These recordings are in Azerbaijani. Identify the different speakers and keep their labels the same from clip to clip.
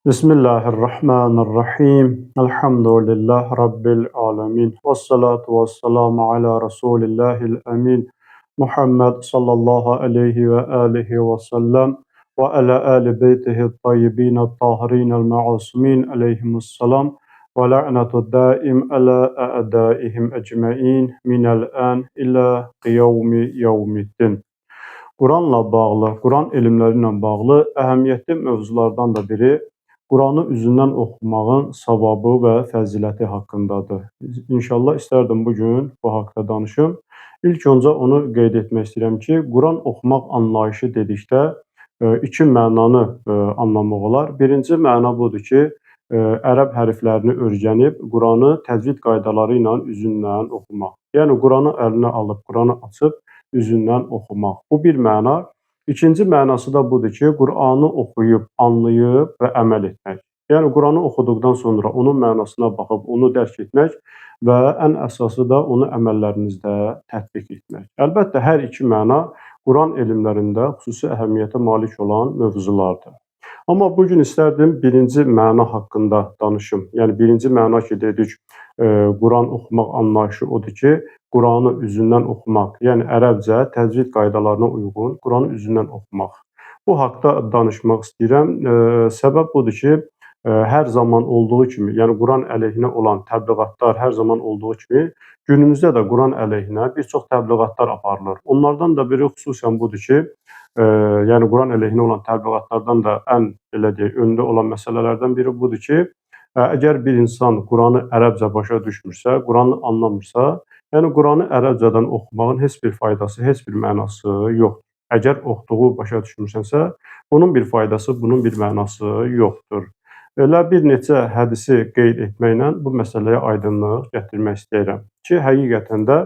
Speaker 1: Bismillahirrahmanirrahim. Elhamdülillah Rabbil alemin. Vessalatu vesselamu ala Resulillahil emin. Muhammed sallallahu aleyhi ve alihi ve sellem ve ala ali beytihi tayyibin tahirin el ma'asumin aleyhimusselam ve la'netu daim ala a'daihim ecmain minel an ila qiyavmi yevmiddin. Quranla bağlı, Quran elmləri ilə bağlı əhəmiyyətli mövzulardan da biri Quranı üzündən oxumağın savabı və fəziləti haqqındadır. İnşallah istərdim bugün bu haqda danışım. İlk öncə onu qeyd etmək istəyirəm ki, Quran oxumaq anlayışı dedikdə iki mənanı anlamaq olar. Birinci məna budur ki, ərəb hərflərini öyrənib Quranı təcvid qaydaları ilə üzündən oxumaq. Yəni Quranı əlinə alıb, Quranı açıb üzündən oxumaq. Bu bir məna. İkinci mənası da budur ki, Qur'anı oxuyub, anlayıb və əməl etmək. Yəni Quranı oxuduqdan sonra onun mənasına baxıb, onu dərk etmək və ən əsası da onu əməllərinizdə tətbiq etmək. Əlbəttə, hər iki məna Quran elmlərində xüsusi əhəmiyyətə malik olan mövzulardır. Amma bugün istərdim birinci məna haqqında danışım. Yəni birinci məna ki, dedik, Quran oxumaq anlayışı odur ki, Quranı üzündən oxumaq, yəni ərəbcə təcvid qaydalarına uyğun Quranı üzündən oxumaq. Bu haqda danışmaq istəyirəm. Səbəb budur ki, hər zaman olduğu kimi, yəni Quran əleyhinə olan təbliğatlar hər zaman olduğu kimi, günümüzdə də Quran əleyhinə bir çox təbliğatlar aparılır. Onlardan da biri xüsusən budur ki, yəni Quran əleyhinə olan təbliğatlardan da ən belə deyək, öndə olan məsələlərdən biri budur ki, əgər bir insan Quranı ərəbcə başa düşmürsə, Quranı anlamırsa, yəni Quranı ərəbcədən oxumağın heç bir faydası, heç bir mənası yoxdur. Əgər oxuduğu başa düşmürsənsə, bunun bir faydası, bunun bir mənası yoxdur. Elə bir neçə hədisi qeyd etməklə bu məsələyə aydınlıq gətirmək istəyirəm ki, həqiqətən də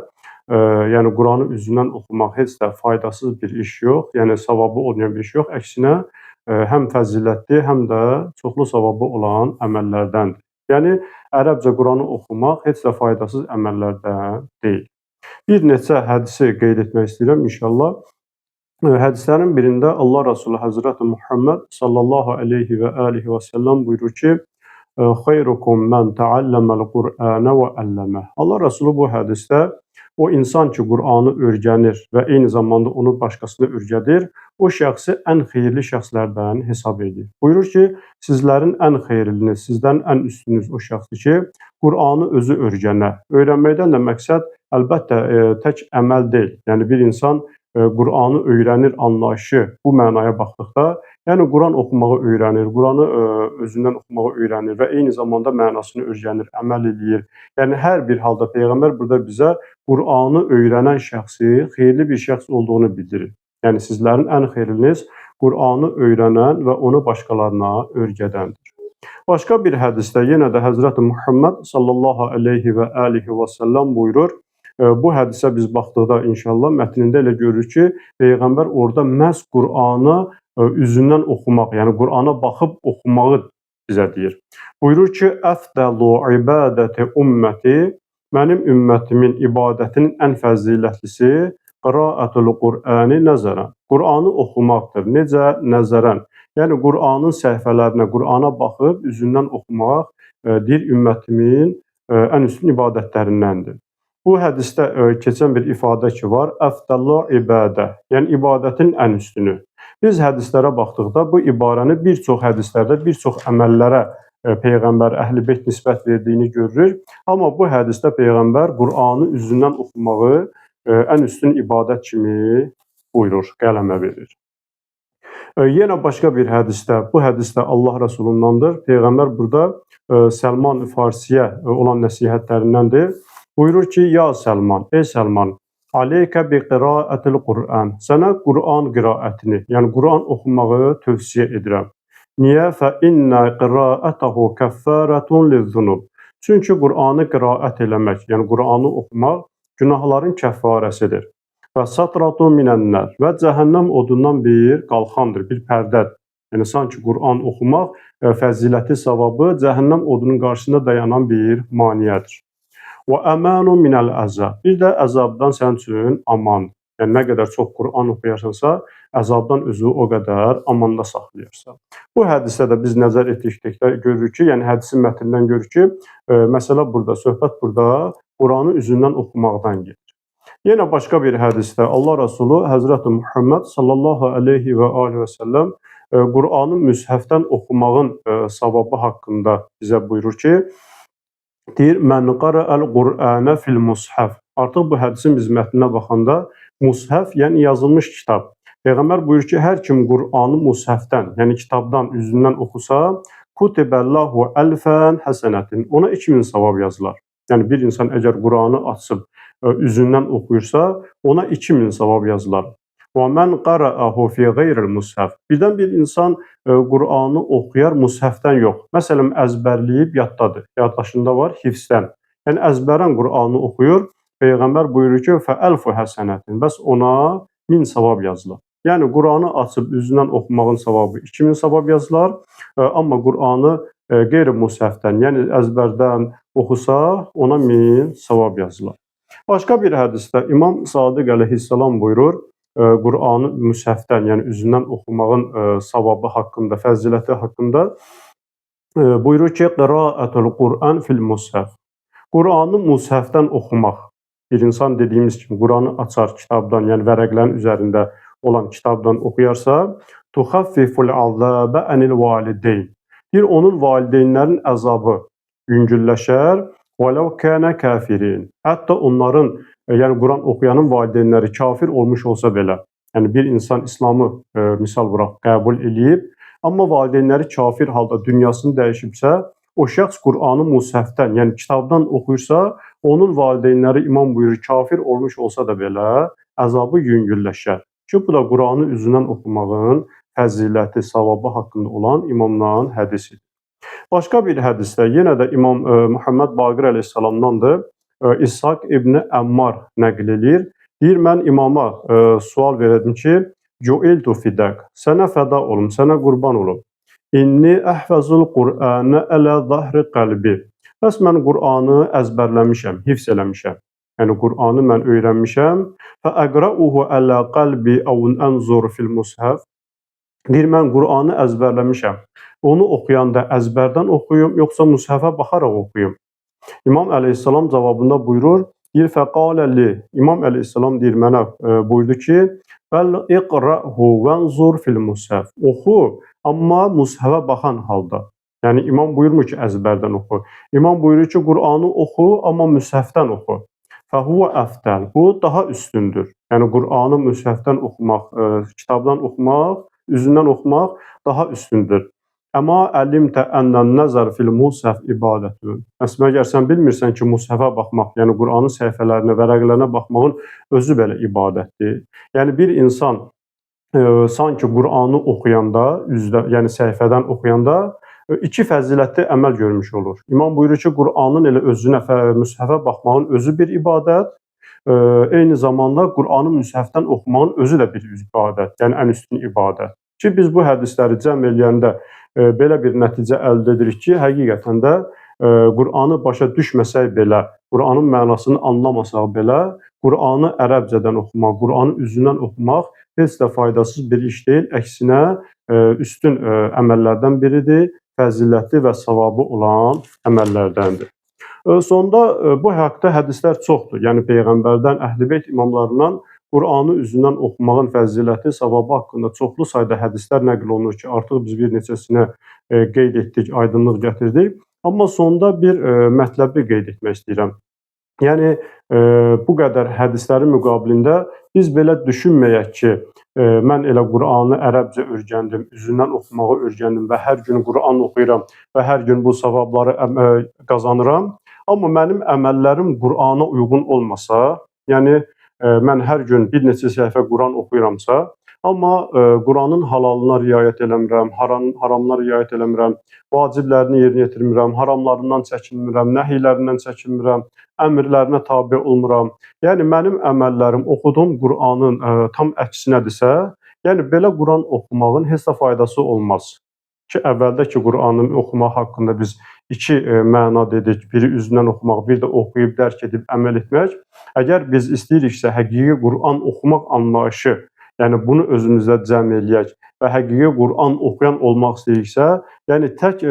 Speaker 1: yəni Quranı üzündən oxumaq heç də faydasız bir iş yox, yəni savabı olmayan bir iş yox. Əksinə, həm fəzilətli, həm də çoxlu savabı olan əməllərdəndir. Yəni, ərəbcə Quranı oxumaq heç də faydasız əməllərdən deyil. Bir neçə hədisi qeyd etmək istəyirəm inşallah. Hədislərin birində Allah Rasulü Həzrəti Muhammed sallallahu aleyhi və alihi və səlləm buyurur ki, xeyrukum mən təalləməl Qur'anə və əlləmə. Allah Rasulü bu hədisdə o insan ki, Qur'anı öyrənir və eyni zamanda onu başqasına öyrədir, o şəxsi ən xeyirli şəxslərdən hesab edir. Buyurur ki, sizlərin ən xeyirliniz, sizdən ən üstünüz o şəxsdir ki, Qur'anı özü öyrənə. Öyrənməkdən də məqsəd əlbəttə tək əməl deyil. Yəni bir insan Qur'anı öyrənir anlayışı bu mənaya baxdıqda, yəni Quran oxumağı öyrənir, Quranı özündən oxumağı öyrənir və eyni zamanda mənasını öyrənir, əməl edir. Yəni hər bir halda Peyğəmbər burada bizə Qur'anı öyrənən şəxsi xeyirli bir şəxs olduğunu bildirir. Yəni sizlərin ən xeyirliniz Qur'anı öyrənən və onu başqalarına öyrədəndir. Başqa bir hədisdə yenə də Həzrəti Muhammed sallallahu aleyhi və alihi və səlləm buyurur. Bu hədisə biz baxdıqda inşallah mətnində elə görürük ki, Peyğəmbər orada məhz Qur'anı üzündən oxumaq, yəni Qur'ana baxıb oxumağı bizə deyir. Buyurur ki, əfdəlu ibadəti ümməti, mənim ümmətimin ibadətinin ən fəzilətlisi qiraətul Qur'ani nəzərən. Qur'anı oxumaqdır. Necə? Nəzərən. Yəni Qur'anın səhifələrinə, Qur'ana baxıb üzündən oxumaq deyir ümmətimin ən üstün ibadətlərindəndir. Bu hədisdə keçən bir ifadə ki var, əfdəllu ibadə, yəni ibadətin ən üstünü. Biz hədislərə baxdıqda bu ibarəni bir çox hədislərdə, bir çox əməllərə Peyğəmbər Əhl-i Beyt nisbət verdiyini görürük. Amma bu hədisdə Peyğəmbər Qur'anı üzündən oxumağı ən üstün ibadət kimi buyurur, qələmə verir. Yenə başqa bir hədisdə, bu hədisdə Allah Rəsulundandır. Peyğəmbər burada Səlman Farsiyə olan nəsihətlərindəndir. Buyurur ki, ya Səlman, ey Səlman, aleykə bi qiraətil Qur'an. Sənə Qur'an qiraətini, yəni Qur'an oxumağı tövsiyə edirəm. Niyə? Fə innə qiraətəhu kəffərətun lizzunub. Çünki Qur'anı qiraət eləmək, yəni Qur'anı oxumaq günahların kəffarəsidir. Və satratun minənnər və cəhənnəm odundan bir qalxandır, bir pərdədir. Yəni sanki Qur'an oxumaq fəziləti, savabı cəhənnəm odunun qarşısında dayanan bir maniyədir. Və əmənu minəl əzab. Bir də əzabdan sənin üçün aman. Yəni nə qədər çox Quran oxuyarsansa, əzabdan özü o qədər amanda saxlayırsan. Bu hədisdə də biz nəzər etdikdə görürük ki, yəni hədisin mətnindən görürük ki, məsələ burada, söhbət burada Quranı üzündən oxumaqdan gedir. Yenə başqa bir hədisdə Allah Rəsulu Həzrəti Muhammed sallallahu aleyhi və alihi və səlləm Quranı müshəfdən oxumağın savabı haqqında bizə buyurur ki, deyir, mən qara'əl Qur'anə fil mushaf. Artıq bu hədisin biz mətninə baxanda mushaf, yəni yazılmış kitab. Peyğəmbər buyurur ki, hər kim Qur'anı mushafdən, yəni kitabdan, üzündən oxusa, kutibəllahu əlfən həsənətin. Ona 2000 savab yazılar. Yəni bir insan əgər Quranı açıb üzündən oxuyursa, ona 2000 savab yazılar. Və mən qara'ahu fi qeyril mushaf. Birdən bir insan Quranı oxuyar mushafdan yox. Məsələn, əzbərləyib yaddadır, yaddaşında var, hifzdən. Yəni əzbərən Quranı oxuyur. Peyğəmbər buyurur ki, fəəlfu həsənətin. Bəs ona 1000 savab yazılar. Yəni Quranı açıb üzündən oxumağın savabı 2000 savab yazılar. Amma Quranı qeyri-mushafdan, yəni əzbərdən oxusa, ona 1000 savab yazılar. Başqa bir hədisdə İmam Sadiq əleyhissalam buyurur, Quranı mushafdan, yəni üzündən oxumağın savabı haqqında, fəziləti haqqında buyurur ki, qiraətul Quran fil mushaf. Quranı mushafdan oxumaq. Bir insan dediyimiz kimi Quranı açar kitabdan, yəni vərəqlərin üzərində olan kitabdan oxuyarsa, tuxaffiful azabə anil valideyn. Bir onun valideynlərin əzabı yüngülləşər. وَلَوْ كَانَ كَافِرِينَ. Hətta onların, yəni Quran oxuyanın valideynləri kafir olmuş olsa belə, yəni bir insan İslamı misal vuraq qəbul eləyib, amma valideynləri kafir halda dünyasını dəyişibsə, o şəxs Quranı mushafdan, yəni kitabdan oxuyursa, onun valideynləri imam buyurur kafir olmuş olsa da belə əzabı yüngülləşər. Ki, bu da Quranı üzündən oxumağın fəziləti, savabı haqqında olan imamların hədisidir. Başqa bir hədisdə yenə də İmam Muhammed Baqir əleyhissalamdandır. İshaq İbn Əmmar nəql edir. Deyir, mən imama sual verdim ki, Cu'iltu fidak, sənə fəda olum, sənə qurban olum. İnni əhvəzul Qur'anə ələ zahri qəlbi. Bəs mən Qur'anı əzbərləmişəm, hifz eləmişəm. Yəni Qur'anı mən öyrənmişəm. Fəəqra'uhu ələ qəlbi əvun ənzur fil mushaf. Deyir, mən Qur'anı əzbərləmişəm. Onu oxuyanda əzbərdən oxuyum, yoxsa mushafa baxaraq oxuyum? İmam əleyhissalam cavabında buyurur, deyir, fəqalə li. İmam əleyhissalam deyir, mənə buyurdu ki, bəl iqra'hu vənzur fil mushaf. Oxu, amma mushafa baxan halda. Yəni imam buyurmur ki, əzbərdən oxu. İmam buyurur ki, Qur'anı oxu, amma mushafdan oxu. Fəhuvə əftəl. Bu daha üstündür. Yəni Qur'anı mushafdan oxumaq, kitabdan oxumaq, üzündən oxumaq daha üstündür. Əma əlimtə ənnən nəzər fil mushaf ibadətün. Məsələn, əgər sən bilmirsən ki, mushafa baxmaq, yəni Qur'anın səhifələrinə, vərəqlərinə baxmağın özü belə ibadətdir. Yəni bir insan sanki Qur'anı oxuyanda, yəni səhifədən oxuyanda iki fəzilətli əməl görmüş olur. İmam buyurur ki, Qur'anın elə özünə, mushafa baxmağın özü bir ibadət, eyni zamanda Qur'anı mushafdan oxumağın özü də bir ibadət, yəni ən üstün ibadət. Ki, biz bu hədisləri cəm eləyəndə belə bir nəticə əldə edirik ki, həqiqətən də Qur'anı başa düşməsək belə, Qur'anın mənasını anlamasaq belə, Qur'anı ərəbcədən oxumaq, Qur'anı üzündən oxumaq heç də faydasız bir iş deyil, əksinə üstün əməllərdən biridir, fəzilətli və savabı olan əməllərdəndir. Sonda bu haqda hədislər çoxdur, yəni Peyğəmbərdən, Əhl-i-Beyt imamlarından Qur'anı üzündən oxumağın fəziləti, savabı haqqında çoxlu sayda hədislər nəql olunur ki, artıq biz bir neçəsinə qeyd etdik, aydınlıq gətirdik. Amma sonda bir mətləbi qeyd etmək istəyirəm. Yəni, bu qədər hədislərin müqabilində biz belə düşünməyək ki, mən elə Qur'anı ərəbcə öyrəndim, üzündən oxumağı öyrəndim və hər gün Qur'an oxuyuram və hər gün bu savabları qazanıram. Amma mənim əməllərim Qur'ana uyğun olmasa, yəni mən hər gün bir neçə səhifə Quran oxuyuramsa, amma Quranın halalına riayət eləmirəm, haramına riayət eləmirəm, vaciblərini yerinə yetirmirəm, haramlarından çəkinmirəm, nəhiylərindən çəkinmirəm, əmrlərinə tabe olmuram. Yəni mənim əməllərim oxuduğum Qur'anın tam əksinədirsə, yəni belə Quran oxumağın heç də faydası olmaz. ki, əvvəldəki Qur'anı oxumaq haqqında biz iki məna dedik. Biri üzündən oxumaq, bir də oxuyub, dərk edib əməl etmək. Əgər biz istəyiriksə həqiqi Qur'an oxumaq anlayışı, yəni bunu özümüzdə cəm eləyək və həqiqi Qur'an oxuyan olmaq istəyiriksə, yəni tək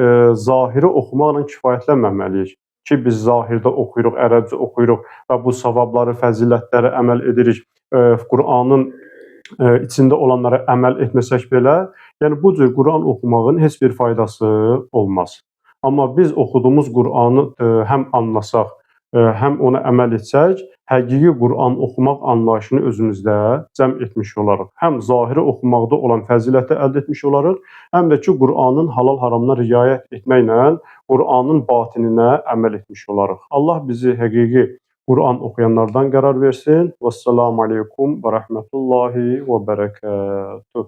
Speaker 1: zahiri oxumaqla kifayətlənməməliyik ki, biz zahirdə oxuyuruq, ərəbcə oxuyuruq və bu savabları, fəzilətləri əməl edirik. Qur'anın içində olanlara əməl etməsək belə, yəni bu cür Qur'an oxumağın heç bir faydası olmaz. Amma biz oxuduğumuz Qur'anı həm anlasaq, həm ona əməl etsək, həqiqi Qur'an oxumaq anlayışını özümüzdə cəm etmiş olarıq. Həm zahiri oxumaqda olan fəziləti əldə etmiş olarıq, həm də ki, Qur'anın halal-haramına riayət etməklə Qur'anın batininə əməl etmiş olarıq. Allah bizi həqiqi Qur'an oxuyanlardan qərar versin. Vəssalamu aleykum və rəhmətullahi və bərəkətuh.